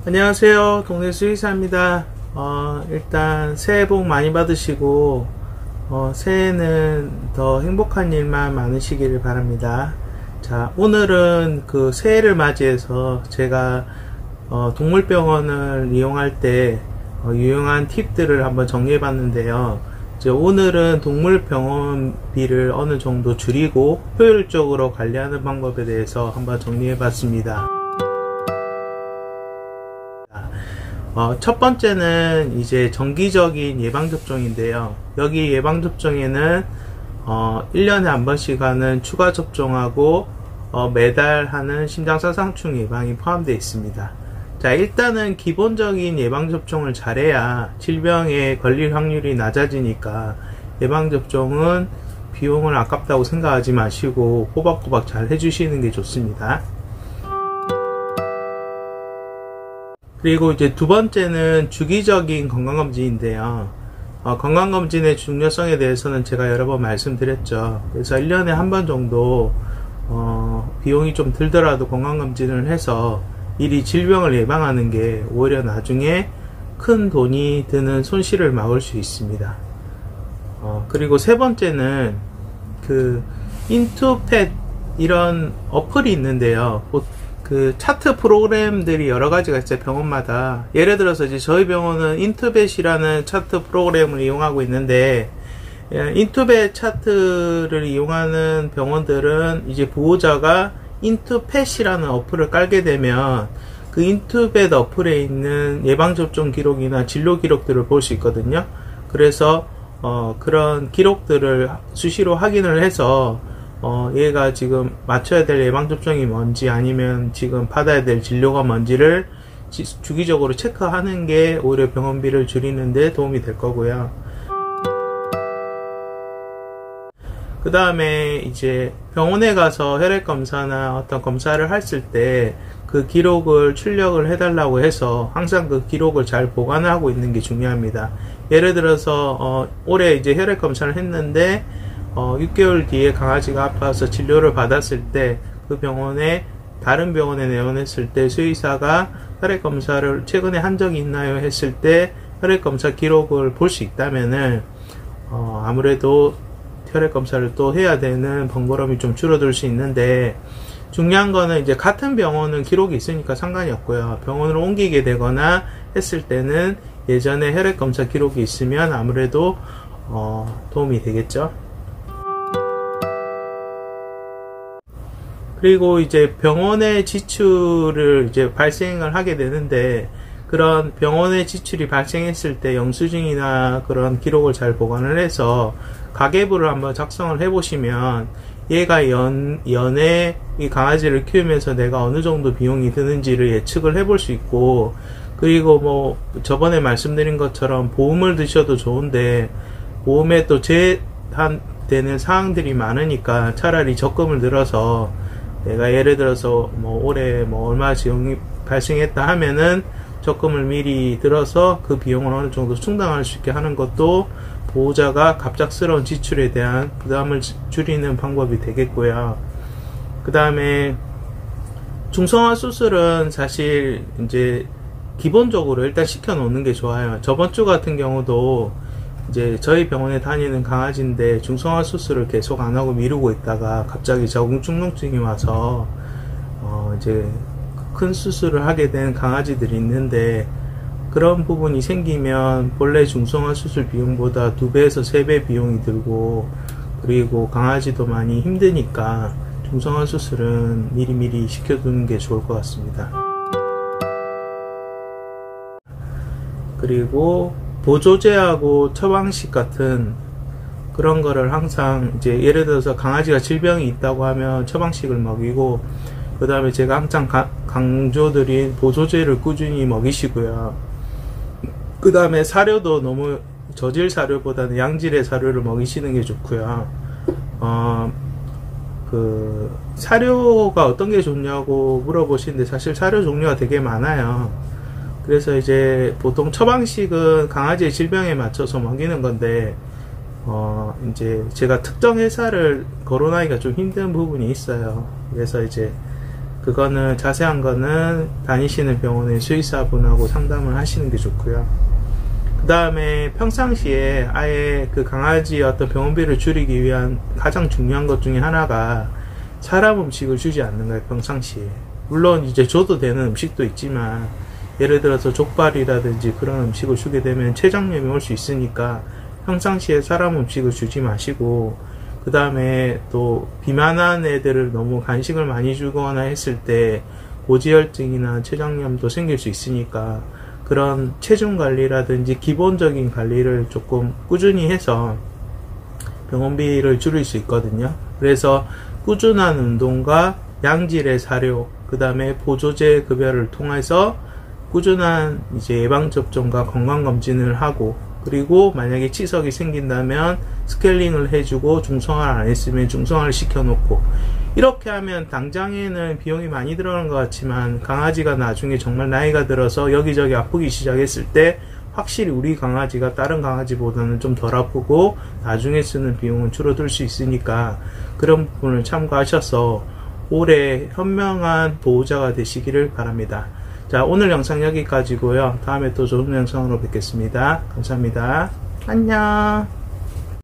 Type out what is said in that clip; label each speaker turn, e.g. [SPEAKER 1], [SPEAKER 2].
[SPEAKER 1] 안녕하세요. 동네 수의사입니다. 일단 새해 복 많이 받으시고 새해는 더 행복한 일만 많으시기를 바랍니다. 자, 오늘은 그 새해를 맞이해서 제가 동물병원을 이용할 때 유용한 팁들을 한번 정리해 봤는데요. 이제 오늘은 동물병원비를 어느 정도 줄이고 효율적으로 관리하는 방법에 대해서 한번 정리해 봤습니다. 첫 번째는 이제 정기적인 예방접종인데요. 여기 예방접종에는 1년에 한 번씩 하는 추가 접종하고 매달 하는 심장사상충 예방이 포함되어 있습니다. 자, 일단은 기본적인 예방접종을 잘해야 질병에 걸릴 확률이 낮아지니까 예방접종은 비용을 아깝다고 생각하지 마시고 꼬박꼬박 잘 해주시는 게 좋습니다. 그리고 이제 두 번째는 주기적인 건강검진인데요. 건강검진의 중요성에 대해서는 제가 여러 번 말씀드렸죠. 그래서 1년에 한 번 정도 비용이 좀 들더라도 건강검진을 해서 미리 질병을 예방하는 게 오히려 나중에 큰 돈이 드는 손실을 막을 수 있습니다. 그리고 세 번째는 그 인투펫 이런 어플이 있는데요. 그 차트 프로그램들이 여러 가지가 있어요, 병원마다. 예를 들어서 이제 저희 병원은 인투벳이라는 차트 프로그램을 이용하고 있는데, 인투벳 차트를 이용하는 병원들은 이제 보호자가 인투펫이라는 어플을 깔게 되면 그 인투벳 어플에 있는 예방접종 기록이나 진료 기록들을 볼 수 있거든요. 그래서 그런 기록들을 수시로 확인을 해서 얘가 지금 맞춰야 될 예방접종이 뭔지 아니면 지금 받아야 될 진료가 뭔지를 주기적으로 체크하는 게 오히려 병원비를 줄이는 데 도움이 될 거고요. 그 다음에 이제 병원에 가서 혈액검사나 어떤 검사를 했을 때 그 기록을 출력을 해달라고 해서 항상 그 기록을 잘 보관하고 있는 게 중요합니다. 예를 들어서 올해 이제 혈액검사를 했는데 6개월 뒤에 강아지가 아파서 진료를 받았을 때 그 병원에 다른 병원에 내원했을 때 수의사가 혈액검사를 최근에 한 적이 있나요 했을 때 혈액검사 기록을 볼 수 있다면은 아무래도 혈액검사를 또 해야 되는 번거로움이 좀 줄어들 수 있는데, 중요한 거는 이제 같은 병원은 기록이 있으니까 상관이 없고요. 병원을 옮기게 되거나 했을 때는 예전에 혈액검사 기록이 있으면 아무래도 도움이 되겠죠. 그리고 이제 병원의 지출을 이제 발생을 하게 되는데, 그런 병원의 지출이 발생했을 때 영수증이나 그런 기록을 잘 보관을 해서 가계부를 한번 작성을 해보시면 얘가 연에 이 강아지를 키우면서 내가 어느 정도 비용이 드는지를 예측을 해볼 수 있고, 그리고 뭐 저번에 말씀드린 것처럼 보험을 드셔도 좋은데 보험에 또 제한되는 사항들이 많으니까 차라리 적금을 들어서 내가 예를 들어서 뭐 올해 뭐 얼마 비용이 발생했다 하면은 적금을 미리 들어서 그 비용을 어느 정도 충당할 수 있게 하는 것도 보호자가 갑작스러운 지출에 대한 부담을 줄이는 방법이 되겠고요. 그 다음에 중성화 수술은 사실 이제 기본적으로 일단 시켜 놓는 게 좋아요. 저번 주 같은 경우도 이제 저희 병원에 다니는 강아지인데 중성화 수술을 계속 안 하고 미루고 있다가 갑자기 적응축농증이 와서 이제 큰 수술을 하게 된 강아지들이 있는데, 그런 부분이 생기면 본래 중성화 수술 비용보다 2배에서 3배 비용이 들고, 그리고 강아지도 많이 힘드니까 중성화 수술은 미리미리 시켜두는 게 좋을 것 같습니다. 그리고 보조제하고 처방식 같은 그런 거를 항상 이제 예를 들어서 강아지가 질병이 있다고 하면 처방식을 먹이고, 그 다음에 제가 항상 강조드린 보조제를 꾸준히 먹이시고요. 그 다음에 사료도 너무 저질 사료보다는 양질의 사료를 먹이시는 게 좋고요. 그 사료가 어떤 게 좋냐고 물어보시는데 사실 사료 종류가 되게 많아요. 그래서 이제 보통 처방식은 강아지의 질병에 맞춰서 먹이는 건데 이제 제가 특정 회사를 거론하기가 좀 힘든 부분이 있어요. 그래서 이제 그거는 자세한 거는 다니시는 병원의 수의사분하고 상담을 하시는 게 좋고요. 그 다음에 평상시에 아예 그 강아지의 어떤 병원비를 줄이기 위한 가장 중요한 것 중에 하나가 사람 음식을 주지 않는 거예요. 평상시에. 물론 이제 줘도 되는 음식도 있지만 예를 들어서 족발이라든지 그런 음식을 주게 되면 췌장염이 올 수 있으니까 평상시에 사람 음식을 주지 마시고, 그 다음에 또 비만한 애들을 너무 간식을 많이 주거나 했을 때 고지혈증이나 췌장염도 생길 수 있으니까 그런 체중 관리라든지 기본적인 관리를 조금 꾸준히 해서 병원비를 줄일 수 있거든요. 그래서 꾸준한 운동과 양질의 사료, 그 다음에 보조제 급여를 통해서 꾸준한 이제 예방접종과 건강검진을 하고, 그리고 만약에 치석이 생긴다면 스케일링을 해주고 중성화를 안 했으면 중성화를 시켜놓고, 이렇게 하면 당장에는 비용이 많이 들어가는 것 같지만 강아지가 나중에 정말 나이가 들어서 여기저기 아프기 시작했을 때 확실히 우리 강아지가 다른 강아지보다는 좀 덜 아프고 나중에 쓰는 비용은 줄어들 수 있으니까 그런 부분을 참고하셔서 올해 현명한 보호자가 되시기를 바랍니다. 자, 오늘 영상 여기까지고요. 다음에 또 좋은 영상으로 뵙겠습니다. 감사합니다. 안녕.